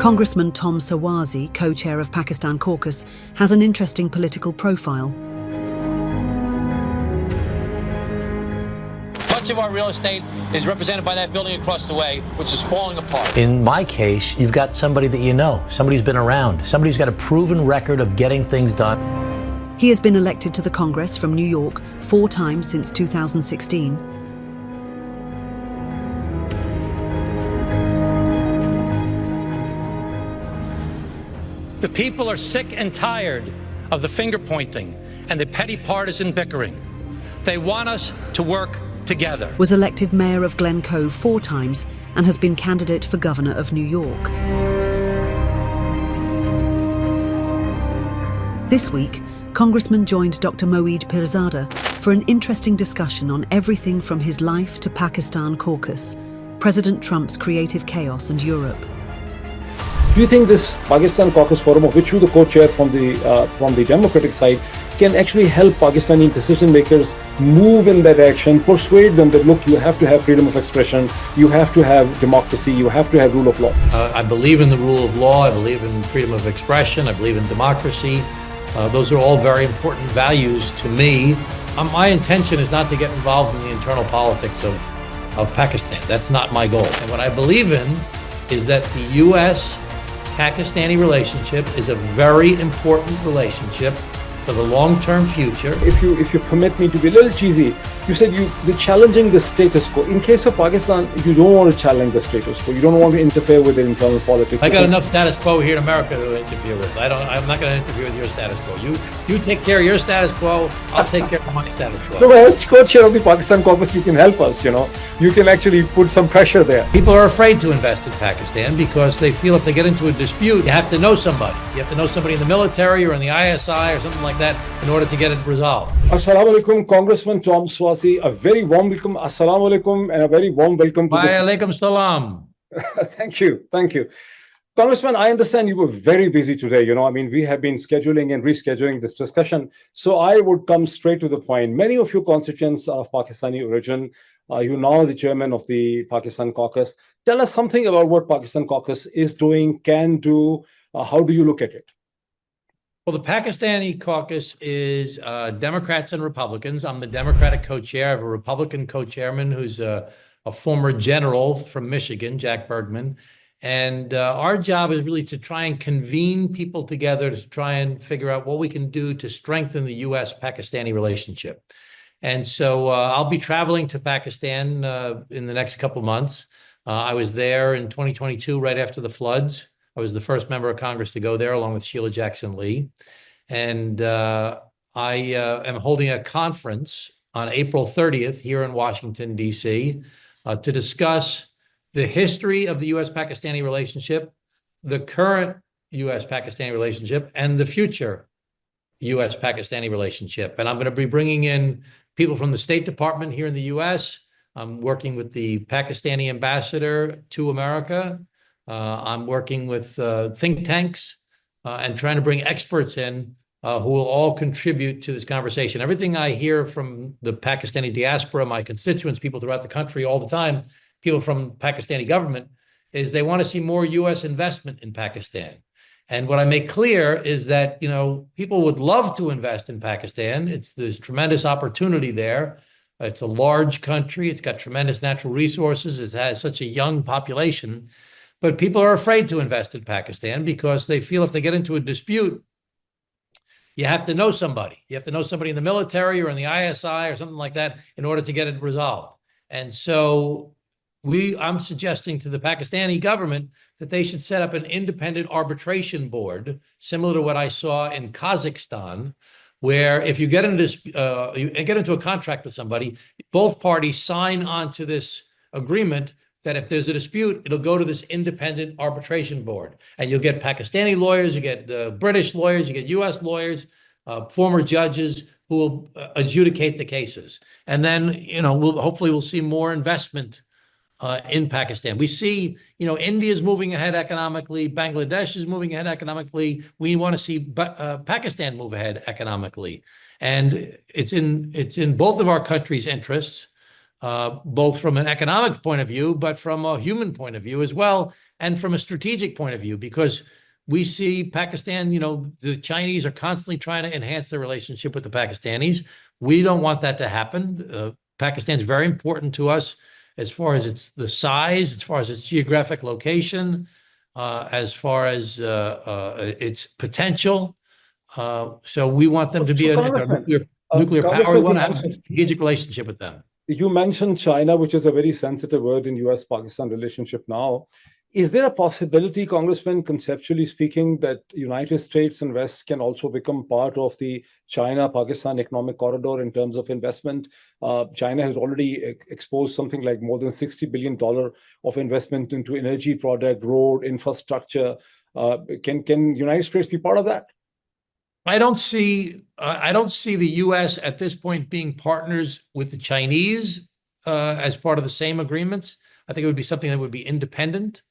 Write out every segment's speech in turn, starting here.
Congressman Tom Souzzi, co-chair of Pakistan Caucus, has an interesting political profile. Much of our real estate is represented by that building across the way, which is falling apart. In my case, you've got somebody that you know, somebody who's been around, somebody who's got a proven record of getting things done. He has been elected to the Congress from New York 4 times since 2016. The people are sick and tired of the finger pointing and the petty partisan bickering. They want us to work together. Was elected mayor of Glen Cove 4 times and has been candidate for governor of New York. This week, Congressman joined Dr. Moeed Pirzada for an interesting discussion on everything from his life to Pakistan Caucus, President Trump's creative chaos and Europe. Do you think this Pakistan Caucus Forum, of which you're the co-chair from the Democratic side, can actually help Pakistani decision makers move in that direction, persuade them that, look, you have to have freedom of expression, you have to have democracy, you have to have rule of law? I believe in the rule of law, I believe in freedom of expression, I believe in democracy. Those are all very important values to me. My intention is not to get involved in the internal politics of Pakistan. That's not my goal. And what I believe in is that the U.S.-Pakistani relationship is a very important relationship for the long-term future. If you permit me to be a little cheesy, you said you're challenging the status quo. In case of Pakistan, you don't want to challenge the status quo. You don't want to interfere with their internal politics. I got enough status quo here in America to interfere with. I'm not going to interfere with your status quo. You take care of your status quo. I'll take care of my status quo. No, as co-chair of the Pakistan Caucus, you can help us. You can actually put some pressure there. People are afraid to invest in Pakistan because they feel if they get into a dispute, you have to know somebody. You have to know somebody in the military or in the ISI or something like that in order to get it resolved. Assalamu alaikum, Congressman Tom Souzzi. A very warm welcome. Assalamu alaikum, and a very warm welcome to Wa alaikum salam. Thank you. Congressman, I understand you were very busy today. We have been scheduling and rescheduling this discussion. So I would come straight to the point. Many of your constituents are of Pakistani origin. You're now the chairman of the Pakistan Caucus. Tell us something about what Pakistan Caucus is doing, can do. How do you look at it? Well, the Pakistani caucus is Democrats and Republicans. I'm the Democratic co-chair. I have a Republican co-chairman who's a former general from Michigan, Jack Bergman. And our job is really to try and convene people together to try and figure out what we can do to strengthen the U.S.-Pakistani relationship. And so I'll be traveling to Pakistan in the next couple of months. I was there in 2022, right after the floods. I was the first member of Congress to go there, along with Sheila Jackson Lee. And I am holding a conference on April 30th here in Washington, D.C., to discuss the history of the U.S.-Pakistani relationship, the current U.S.-Pakistani relationship, and the future U.S.-Pakistani relationship. And I'm going to be bringing in people from the State Department here in the U.S. I'm working with the Pakistani ambassador to America. I'm working with think tanks and trying to bring experts in who will all contribute to this conversation. Everything I hear from the Pakistani diaspora, my constituents, people throughout the country all the time, people from Pakistani government, is they want to see more U.S. investment in Pakistan. And what I make clear is that, people would love to invest in Pakistan. There's tremendous opportunity there. It's a large country. It's got tremendous natural resources. It has such a young population. But people are afraid to invest in Pakistan because they feel if they get into a dispute, you have to know somebody. You have to know somebody in the military or in the ISI or something like that in order to get it resolved. And so I'm suggesting to the Pakistani government that they should set up an independent arbitration board, similar to what I saw in Kazakhstan, where if you get into a contract with somebody, both parties sign on to this agreement that if there's a dispute, it'll go to this independent arbitration board. And you'll get Pakistani lawyers, you get British lawyers, you get US lawyers, former judges who will adjudicate the cases. And then, hopefully we'll see more investment in Pakistan. We see, India is moving ahead economically, Bangladesh is moving ahead economically. We want to see Pakistan move ahead economically. And it's in both of our countries' interests, both from an economic point of view, but from a human point of view as well. and from a strategic point of view, because we see Pakistan, the Chinese are constantly trying to enhance their relationship with the Pakistanis. We don't want that to happen. Pakistan is very important to us as far as the size, as far as its geographic location, as far as its potential. So we want them to be a nuclear power. We want to have a strategic relationship with them. You mentioned China, which is a very sensitive word in US-Pakistan relationship now. Is there a possibility, Congressman, conceptually speaking, that United States and West can also become part of the China-Pakistan economic corridor in terms of investment? China has already exposed something like more than $60 billion of investment into energy product, road, infrastructure. Can United States be part of that? I don't see the U.S. at this point being partners with the Chinese as part of the same agreements. I think it would be something that would be independent.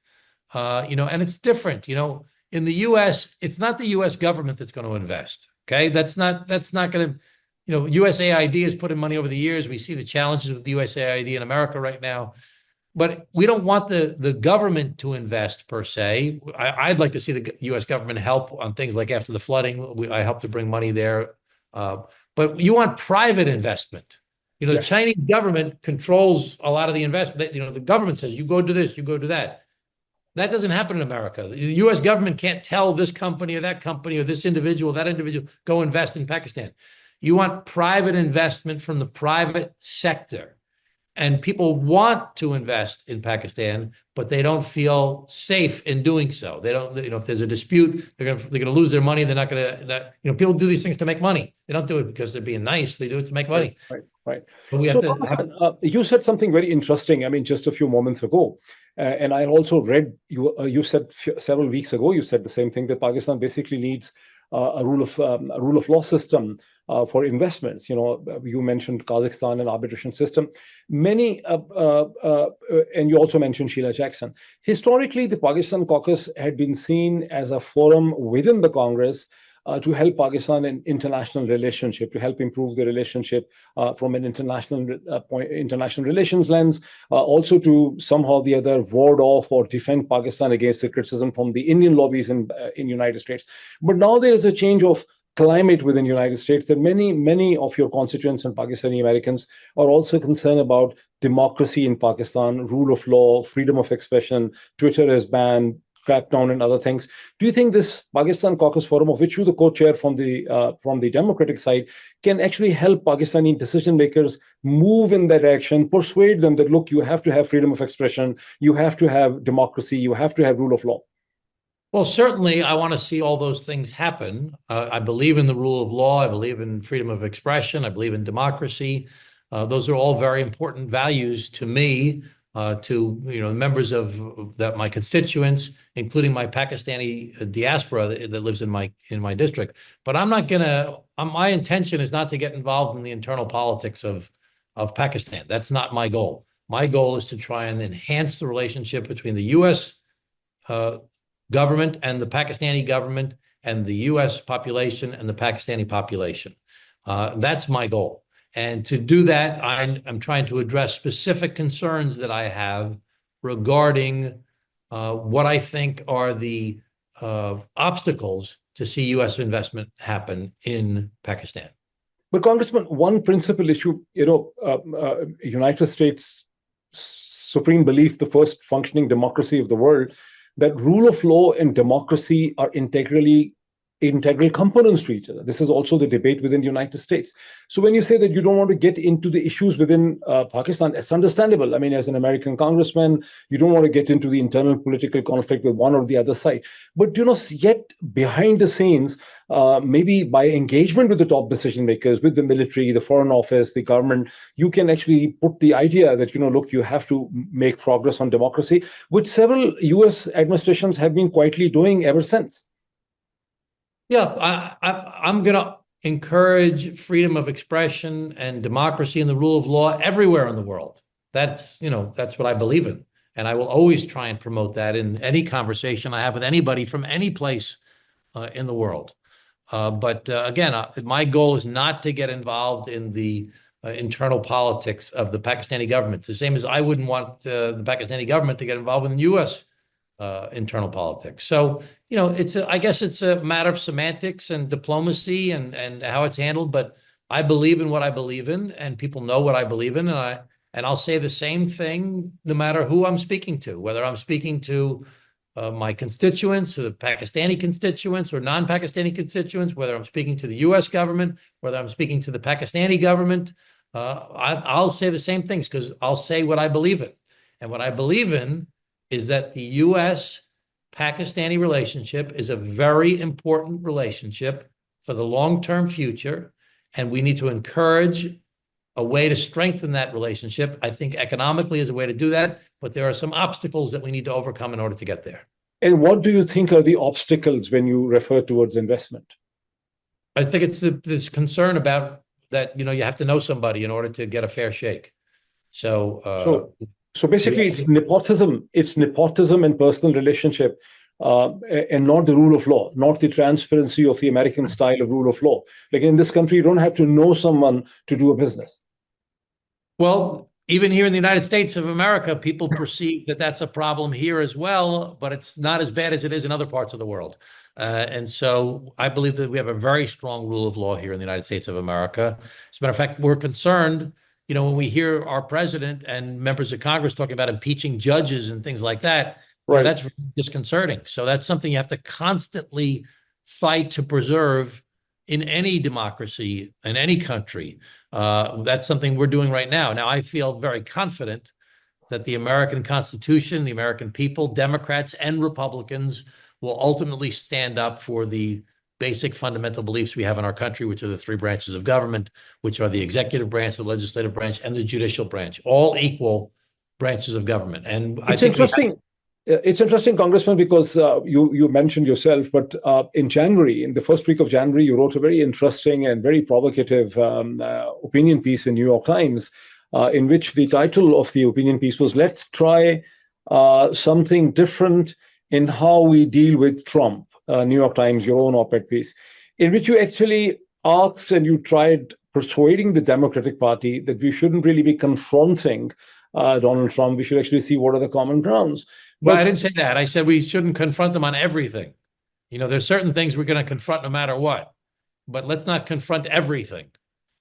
And it's different. In the U.S., it's not the U.S. government that's going to invest. Okay, that's not going to. USAID has put in money over the years. We see the challenges with the USAID in America right now, but we don't want the government to invest per se. I'd like to see the U.S. government help on things like after the flooding. I helped to bring money there, but you want private investment. The Chinese government controls a lot of the investment. The government says you go do this, you go do that. That doesn't happen in America. The U.S. government can't tell this company or that company or this individual, that individual, go invest in Pakistan. You want private investment from the private sector. And people want to invest in Pakistan, but they don't feel safe in doing so. They don't, if there's a dispute, they're gonna lose their money. They're not gonna, people do these things to make money. They don't do it because they're being nice. They do it to make money. Right. So you said something very interesting. I mean, just a few moments ago, and I also read you said several weeks ago. You said the same thing, that Pakistan basically needs a rule of law system for investments. You mentioned Kazakhstan and arbitration system. Many, and you also mentioned Sheila Jackson. Historically, the Pakistan Caucus had been seen as a forum within the Congress to help Pakistan in international relationship, to help improve the relationship from an international relations lens, also to somehow or the other ward off or defend Pakistan against the criticism from the Indian lobbies in United States. But now there is a change of climate within the United States that many of your constituents and Pakistani Americans are also concerned about democracy in Pakistan, rule of law, freedom of expression. Twitter is banned, crackdown and other things. Do you think this Pakistan Caucus Forum, of which you're the co-chair from the Democratic side, can actually help Pakistani decision makers move in that direction, persuade them that, look, you have to have freedom of expression, you have to have democracy, you have to have rule of law? Well, certainly I want to see all those things happen. I believe in the rule of law. I believe in freedom of expression. I believe in democracy. Those are all very important values to me. To members of my constituents, including my Pakistani diaspora that lives in my district. But I'm not gonna. My intention is not to get involved in the internal politics of Pakistan. That's not my goal. My goal is to try and enhance the relationship between the U.S. Government and the Pakistani government, and the U.S. population and the Pakistani population. That's my goal. And to do that, I'm trying to address specific concerns that I have regarding what I think are the obstacles to see U.S. investment happen in Pakistan. But Congressman, one principal issue, United States supreme belief, the first functioning democracy of the world, that rule of law and democracy are integral components to each other. This is also the debate within the United States. So when you say that you don't want to get into the issues within Pakistan, it's understandable. I mean, as an American congressman, you don't want to get into the internal political conflict with one or the other side. But yet behind the scenes, maybe by engagement with the top decision makers, with the military, the foreign office, the government, you can actually put the idea that, look, you have to make progress on democracy, which several US administrations have been quietly doing ever since. Yeah, I'm going to encourage freedom of expression and democracy and the rule of law everywhere in the world. That's what I believe in. And I will always try and promote that in any conversation I have with anybody from any place in the world. But again, my goal is not to get involved in the internal politics of the Pakistani government, the same as I wouldn't want the Pakistani government to get involved in the U.S. internal politics. So, I guess it's a matter of semantics and diplomacy and how it's handled. But I believe in what I believe in, and people know what I believe in, and I'll say the same thing no matter who I'm speaking to, whether I'm speaking to my constituents, or the Pakistani constituents, or non-Pakistani constituents, whether I'm speaking to the U.S. government, whether I'm speaking to the Pakistani government. I'll say the same things because I'll say what I believe in. And what I believe in is that the U.S.-Pakistani relationship is a very important relationship for the long-term future, and we need to encourage a way to strengthen that relationship. I think economically is a way to do that, but there are some obstacles that we need to overcome in order to get there. And what do you think are the obstacles when you refer towards investment? I think it's this concern about that, you have to know somebody in order to get a fair shake. So basically, it's nepotism. It's nepotism and personal relationship, and not the rule of law, not the transparency of the American style of rule of law. Like in this country, you don't have to know someone to do a business. Well, even here in the United States of America, people perceive that that's a problem here as well, but it's not as bad as it is in other parts of the world. And so I believe that we have a very strong rule of law here in the United States of America. As a matter of fact, we're concerned, when we hear our president and members of Congress talking about impeaching judges and things like that, right, that's really disconcerting. So that's something you have to constantly fight to preserve in any democracy, in any country. That's something we're doing right now. Now, I feel very confident that the American Constitution, the American people, Democrats and Republicans, will ultimately stand up for the basic fundamental beliefs we have in our country, which are the three branches of government, which are the executive branch, the legislative branch, and the judicial branch, all equal branches of government. And it's interesting. It's interesting, Congressman, because you mentioned yourself, but in January, in the first week of January, you wrote a very interesting and very provocative opinion piece in New York Times, in which the title of the opinion piece was "Let's Try Something Different in How We Deal with Trump." New York Times, your own op-ed piece, in which you actually asked and you tried persuading the Democratic Party that we shouldn't really be confronting Donald Trump. We should actually see what are the common grounds. But I didn't say that. I said we shouldn't confront them on everything. There's certain things we're going to confront no matter what, but let's not confront everything,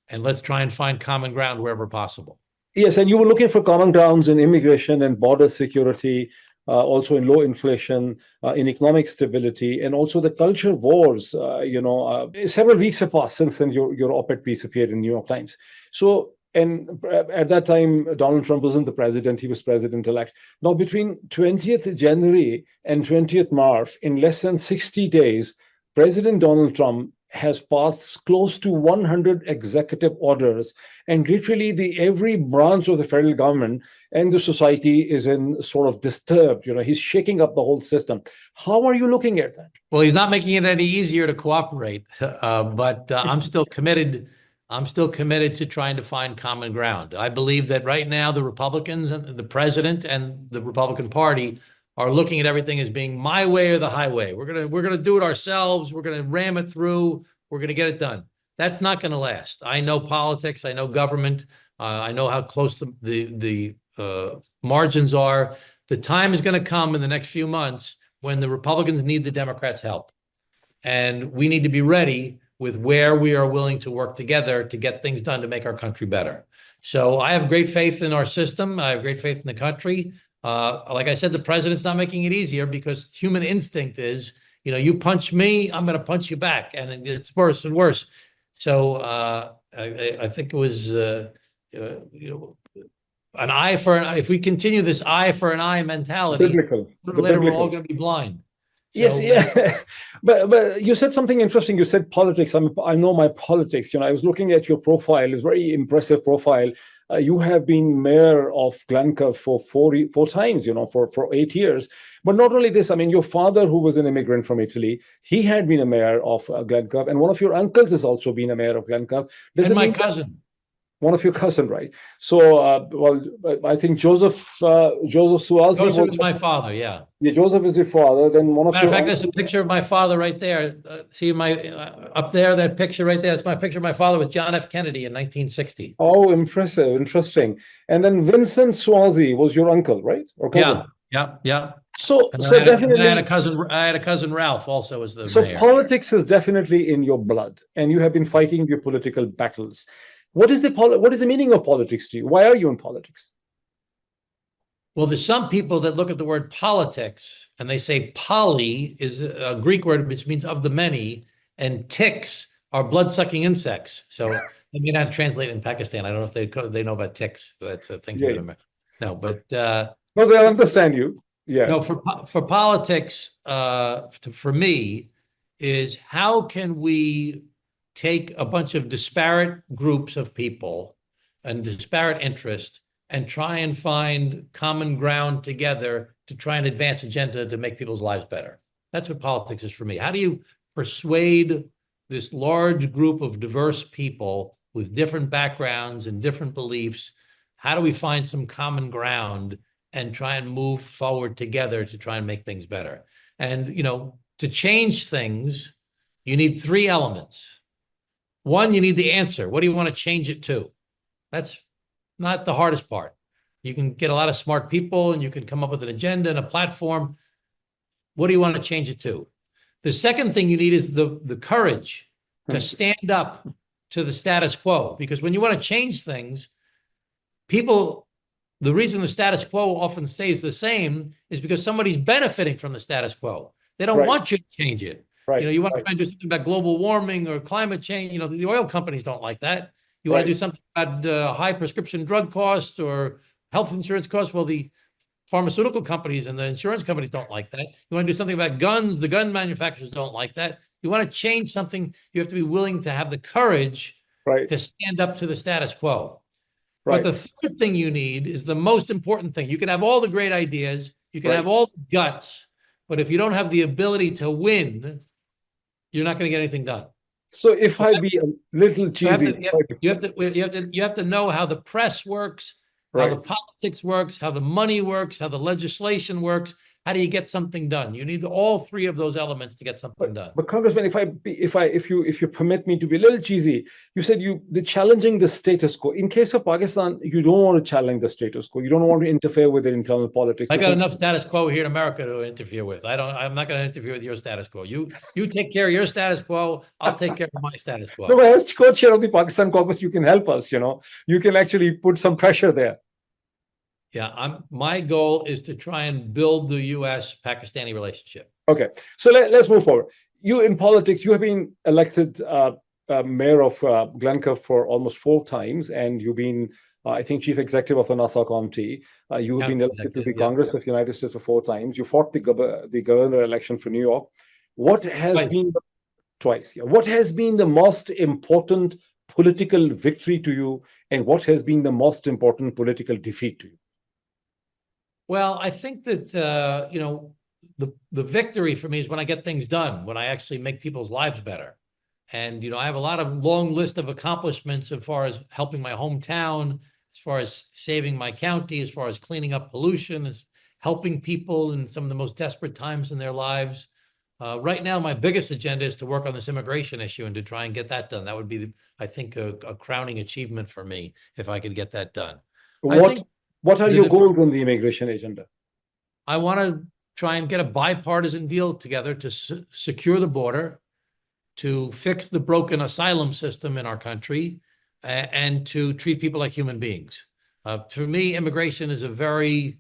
and let's try and find common ground wherever possible. Yes, and you were looking for common grounds in immigration and border security, also in low inflation, in economic stability, and also the culture wars. Several weeks have passed since then your op-ed piece appeared in New York Times. So, and at that time, Donald Trump wasn't the president, he was president-elect. Now, between 20th January and 20th March, in less than 60 days, President Donald Trump has passed close to 100 executive orders, and literally every branch of the federal government and the society is in sort of disturbed. He's shaking up the whole system. How are you looking at that? Well, he's not making it any easier to cooperate, but I'm still committed. I'm still committed to trying to find common ground. I believe that right now the Republicans and the president and the Republican Party are looking at everything as being my way or the highway. We're gonna do it ourselves. We're gonna ram it through. We're gonna get it done. That's not gonna last. I know politics. I know government. I know how close the margins are. The time is gonna come in the next few months when the Republicans need the Democrats' help, and we need to be ready with where we are willing to work together to get things done to make our country better. So I have great faith in our system. I have great faith in the country. Like I said, the president's not making it easier because human instinct is, you punch me, I'm going to punch you back, and it's worse and worse. So I think it was, an eye for an eye. If we continue this eye for an eye mentality, later we're all going to be blind. Yes, yeah. But you said something interesting. You said politics. I know my politics. I was looking at your profile. It's a very impressive profile. You have been mayor of Glencoe for four times, for 8 years. But not only this, your father, who was an immigrant from Italy, he had been a mayor of Glencoe. And one of your uncles has also been a mayor of Glencoe. And my cousin. One of your cousin, right? So, I think Joseph Souzzi. Joseph is my father, yeah. Yeah, Joseph is your father. Then one of Matter of fact, there's a picture of my father right there. See up there, that picture right there. That's my picture of my father with John F. Kennedy in 1960. Oh, impressive, interesting. And then Vincent Souzzi was your uncle, right? Or cousin? Yeah. So, And then so definitely, I had a cousin Ralph also as the so mayor. politics is definitely in your blood, and you have been fighting your political battles. What is the meaning of politics to you? Why are you in politics? Well, there's some people that look at the word politics and they say poly is a Greek word which means of the many, and ticks are blood-sucking insects. So I mean, how to translate in Pakistan. I don't know if they know about ticks. That's a thing Yeah. here in America. No, but No, they understand you. Yeah. no, for politics, for me, is how can we take a bunch of disparate groups of people and disparate interests and try and find common ground together to try and advance agenda to make people's lives better. That's what politics is for me. How do you persuade this large group of diverse people with different backgrounds and different beliefs? How do we find some common ground and try and move forward together to try and make things better? And, to change things, you need three elements. One, you need the answer. What do you want to change it to? That's not the hardest part. You can get a lot of smart people and you can come up with an agenda and a platform. What do you want to change it to? The second thing you need is the courage to stand up to the status quo. Because when you want to change things, the reason the status quo often stays the same is because somebody's benefiting from the status quo. They don't want you to change it. Right. You want to try and do something about global warming or climate change. The oil companies don't like that. You want to do something about high prescription drug costs or health insurance costs. Well, the pharmaceutical companies and the insurance companies don't like that. You want to do something about guns. The gun manufacturers don't like that. You want to change something, you have to be willing to have the courage to stand up to the status quo. But the third thing you need is the most important thing. You can have all the great ideas, you can have all the guts, but if you don't have the ability to win, you're not going to get anything done. So if I be a little cheesy, you have to know how the press works, how the politics works, how the money works, how the legislation works. How do you get something done? You need all three of those elements to get something done. But Congressman, if you permit me to be a little cheesy, you said the challenging the status quo. In case of Pakistan, you don't want to challenge the status quo. You don't want to interfere with the internal politics. I got enough status quo here in America to interfere with. I'm not going to interfere with your status quo. You take care of your status quo. I'll take care of my status quo. No, as co-chair of the Pakistan Caucus, you can help us. You can actually put some pressure there. Yeah, my goal is to try and build the U.S.-Pakistani relationship. Okay, so let's move forward. You in politics, you have been elected mayor of Glencoe for almost 4 times, and you've been, I think, chief executive of the Nassau County. You've been elected to the Congress of the United States for 4 times. You fought the governor election for New York. What has been twice? Yeah. What has been the most important political victory to you, and what has been the most important political defeat to you? Well, I think that, the victory for me is when I get things done, when I actually make people's lives better. And, I have a lot of long list of accomplishments as far as helping my hometown, as far as saving my county, as far as cleaning up pollution, as helping people in some of the most desperate times in their lives. Right now, my biggest agenda is to work on this immigration issue and to try and get that done. That would be, I think, a crowning achievement for me if I could get that done. What are your goals on the immigration agenda? I want to try and get a bipartisan deal together to secure the border, to fix the broken asylum system in our country, and to treat people like human beings. For me, immigration is a very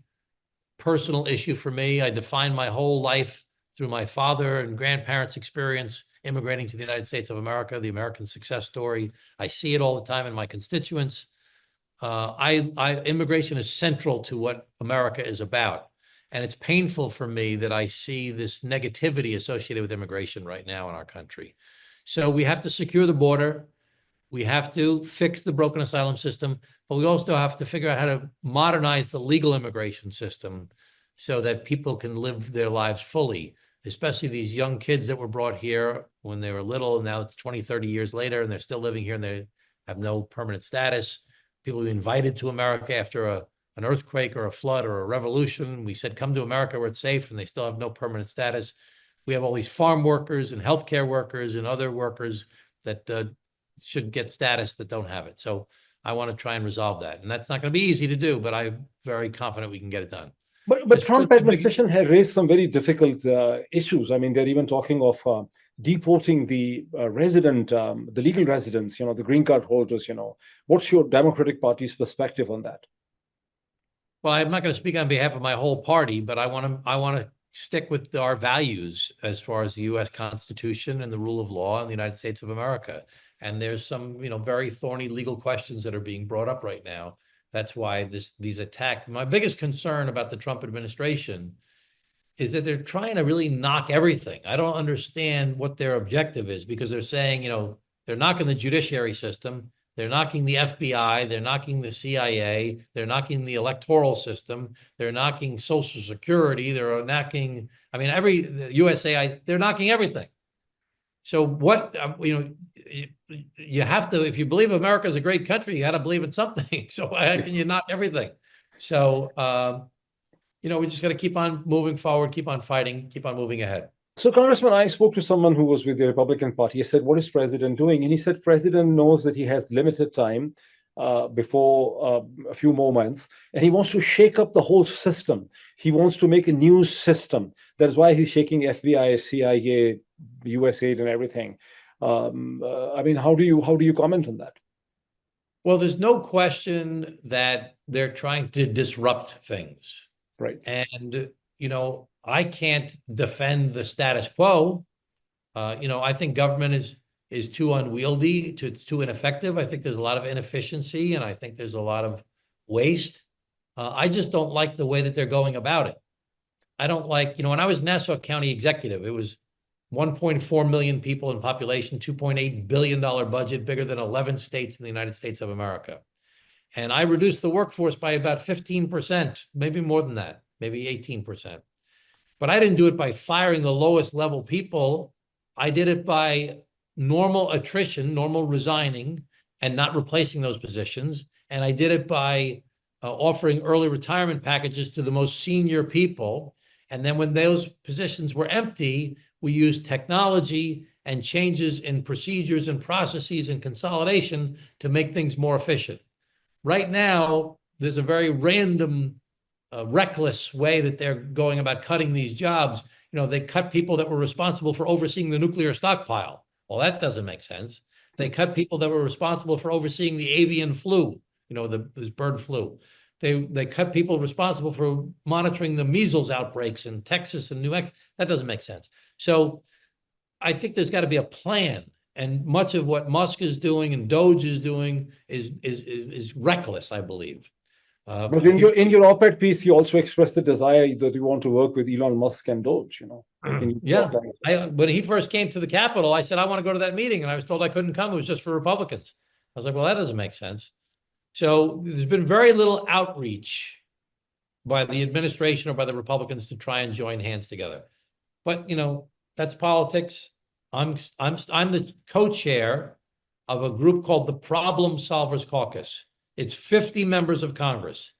personal issue for me. I define my whole life through my father and grandparents' experience immigrating to the United States of America, the American success story. I see it all the time in my constituents. Immigration is central to what America is about. And it's painful for me that I see this negativity associated with immigration right now in our country. So we have to secure the border. We have to fix the broken asylum system, but we also have to figure out how to modernize the legal immigration system so that people can live their lives fully, especially these young kids that were brought here when they were little, and now it's 20, 30 years later, and they're still living here and they have no permanent status. People we invited to America after an earthquake or a flood or a revolution. We said, come to America where it's safe, and they still have no permanent status. We have all these farm workers and healthcare workers and other workers that should get status that don't have it. So I want to try and resolve that. And that's not going to be easy to do, but I'm very confident we can get it done. But Trump administration has raised some very difficult issues. I mean, they're even talking of deporting the the legal residents, the green card holders. What's your Democratic Party's perspective on that? Well, I'm not going to speak on behalf of my whole party, but I want to stick with our values as far as the U.S. Constitution and the rule of law in the United States of America. And there's some, very thorny legal questions that are being brought up right now. That's why these attacks. My biggest concern about the Trump administration is that they're trying to really knock everything. I don't understand what their objective is, because they're saying, they're knocking the judiciary system, they're knocking the FBI, they're knocking the CIA, they're knocking the electoral system, they're knocking Social Security, they're knocking, the USAID, they're knocking everything. So what, you have to, if you believe America is a great country, you got to believe in something. So how can you knock everything? So, we just got to keep on moving forward, keep on fighting, keep on moving ahead. So, Congressman, I spoke to someone who was with the Republican Party. I said, what is President doing? And he said, President knows that he has limited time before a few more months, and he wants to shake up the whole system. He wants to make a new system. That's why he's shaking FBI, CIA, USAID, and everything. How do you comment on that? Well, there's no question that they're trying to disrupt things. Right. And, I can't defend the status quo. I think government is too unwieldy, it's too ineffective. I think there's a lot of inefficiency, and I think there's a lot of waste. I just don't like the way that they're going about it. I don't like, when I was Nassau County executive, it was 1.4 million people in population, $2.8 billion budget, bigger than 11 states in the United States of America. And I reduced the workforce by about 15%, maybe more than that, maybe 18%. But I didn't do it by firing the lowest level people. I did it by normal attrition, normal resigning, and not replacing those positions. And I did it by offering early retirement packages to the most senior people. And then when those positions were empty, we used technology and changes in procedures and processes and consolidation to make things more efficient. Right now, there's a very random, reckless way that they're going about cutting these jobs. They cut people that were responsible for overseeing the nuclear stockpile. Well, that doesn't make sense. They cut people that were responsible for overseeing the avian flu, this bird flu. They cut people responsible for monitoring the measles outbreaks in Texas and New Mexico. That doesn't make sense. So I think there's got to be a plan. And much of what Musk is doing and Doge is doing is reckless, I believe. But in your op-ed piece, you also expressed the desire that you want to work with Elon Musk and Doge. Yeah. When he first came to the Capitol, I said, I want to go to that meeting. And I was told I couldn't come. It was just for Republicans. I was like, well, that doesn't make sense. So there's been very little outreach by the administration or by the Republicans to try and join hands together. But, that's politics. I'm the co-chair of a group called the Problem Solvers Caucus. It's 50 members of Congress,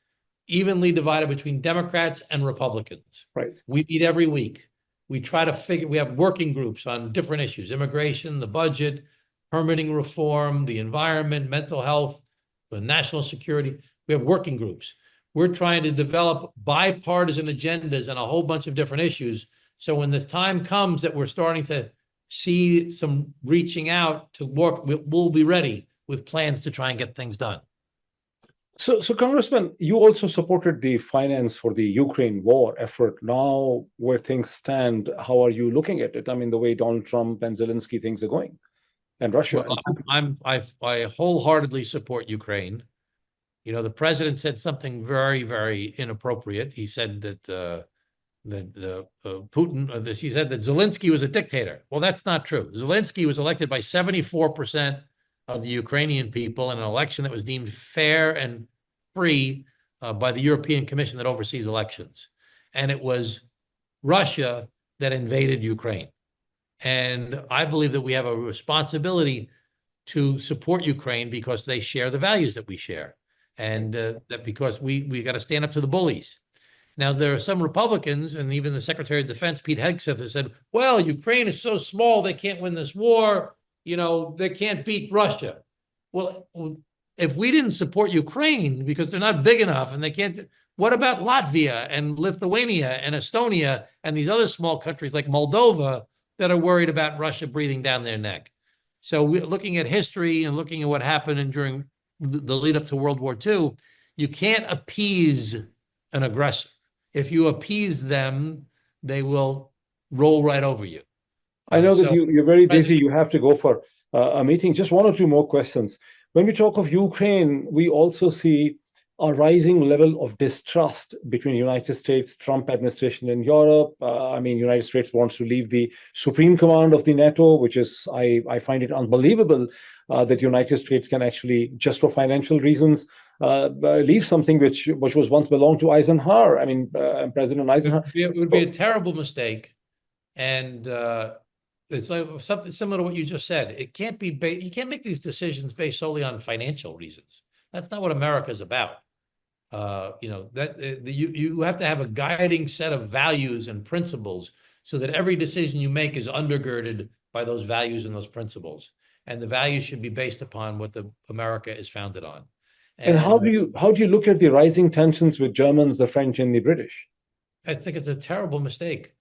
evenly divided between Democrats and Republicans. Right. We meet every week. We try to we have working groups on different issues: immigration, the budget, permitting reform, the environment, mental health, the national security. We have working groups. We're trying to develop bipartisan agendas on a whole bunch of different issues. So when the time comes that we're starting to see some reaching out to work, we'll be ready with plans to try and get things done. So Congressman, you also supported the finance for the Ukraine war effort. Now, where things stand, how are you looking at it? The way Donald Trump and Zelensky things are going, and Russia. Well, I wholeheartedly support Ukraine. The president said something very, very inappropriate. He said that Putin. He said that Zelensky was a dictator. Well, that's not true. Zelensky was elected by 74% of the Ukrainian people in an election that was deemed fair and free by the European Commission that oversees elections. And it was Russia that invaded Ukraine. And I believe that we have a responsibility to support Ukraine because they share the values that we share. And that because we got to stand up to the bullies. Now, there are some Republicans, and even the Secretary of Defense, Pete Hegseth, has said, well, Ukraine is so small, they can't win this war. They can't beat Russia. Well, if we didn't support Ukraine because they're not big enough and they can't, what about Latvia and Lithuania and Estonia and these other small countries like Moldova that are worried about Russia breathing down their neck? So we're looking at history and looking at what happened during the lead up to World War II. You can't appease an aggressor. If you appease them, they will roll right over you. I know that you're very busy. You have to go for a meeting. Just one or two more questions. When we talk of Ukraine, we also see a rising level of distrust between United States, Trump administration in Europe. I mean, United States wants to leave the supreme command of the NATO, which is, I find it unbelievable that United States can actually, just for financial reasons, leave something which was once belonged to Eisenhower. I mean, President Eisenhower. It would be a terrible mistake. And it's like something similar to what you just said. It can't be, you can't make these decisions based solely on financial reasons. That's not what America is about. You have to have a guiding set of values and principles so that every decision you make is undergirded by those values and those principles. And the values should be based upon what America is founded on. And how do you look at the rising tensions with Germans, the French, and the British? I think it's a terrible mistake.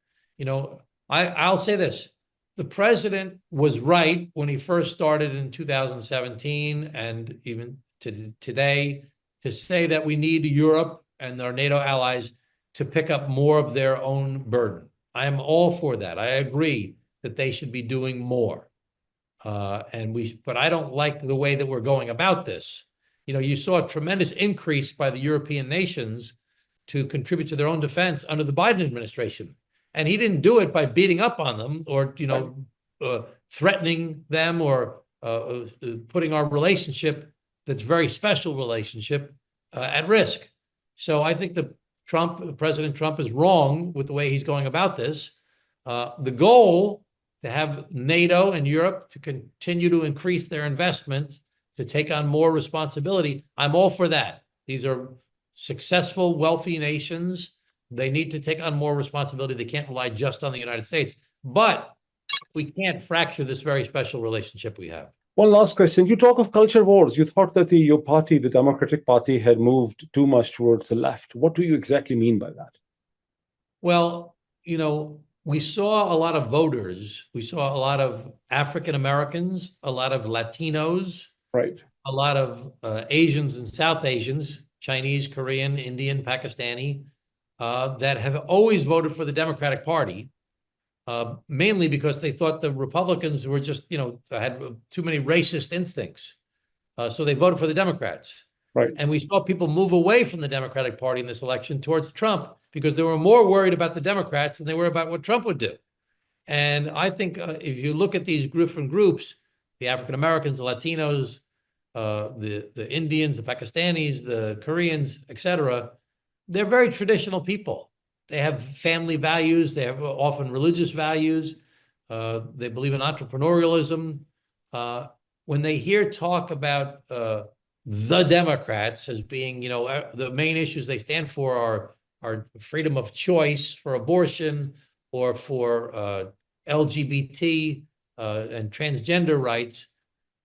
I'll say this. The president was right when he first started in 2017 and even today to say that we need Europe and our NATO allies to pick up more of their own burden. I am all for that. I agree that they should be doing more. But I don't like the way that we're going about this. You saw a tremendous increase by the European nations to contribute to their own defense under the Biden administration. And he didn't do it by beating up on them or, threatening them or putting our relationship, that's very special relationship, at risk. So I think President Trump is wrong with the way he's going about this. The goal to have NATO and Europe to continue to increase their investments, to take on more responsibility, I'm all for that. These are successful, wealthy nations. They need to take on more responsibility. They can't rely just on the United States. But we can't fracture this very special relationship we have. One last question. You talk of culture wars. You thought that your party, the Democratic Party, had moved too much towards the left. What do you exactly mean by that? Well, we saw a lot of voters. We saw a lot of African Americans, a lot of Latinos, right? A lot of Asians and South Asians, Chinese, Korean, Indian, Pakistani, that have always voted for the Democratic Party, mainly because they thought the Republicans were just, had too many racist instincts. So they voted for the Democrats. Right. And we saw people move away from the Democratic Party in this election towards Trump because they were more worried about the Democrats than they were about what Trump would do. And I think if you look at these different groups, the African Americans, the Latinos, the Indians, the Pakistanis, the Koreans, etc., they're very traditional people. They have family values. They have often religious values. They believe in entrepreneurialism. When they hear talk about the Democrats as being, the main issues they stand for are freedom of choice for abortion or for LGBT and transgender rights,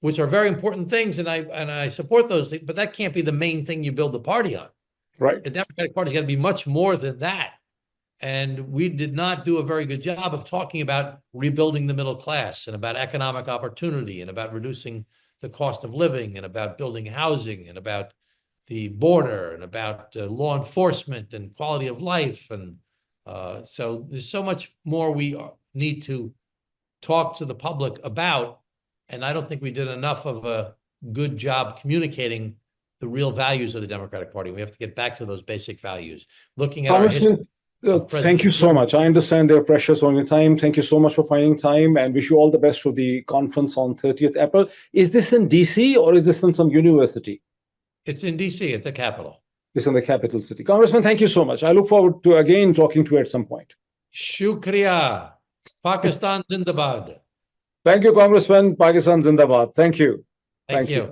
which are very important things, and I support those things, but that can't be the main thing you build the party on. Right. The Democratic Party's got to be much more than that. And we did not do a very good job of talking about rebuilding the middle class and about economic opportunity and about reducing the cost of living and about building housing and about the border and about law enforcement and quality of life. And so there's so much more we need to talk to the public about. And I don't think we did enough of a good job communicating the real values of the Democratic Party. We have to get back to those basic values. Looking at our history. Thank you so much. I understand they're precious on your time. Thank you so much for finding time and wish you all the best for the conference on 30th April. Is this in DC or is this in some university? It's in DC, at the Capitol. It's in the capital city. Congressman, thank you so much. I look forward to again talking to you at some point. Shukriya. Pakistan Zindabad. Thank you, Congressman. Pakistan Zindabad. Thank you. Thank you.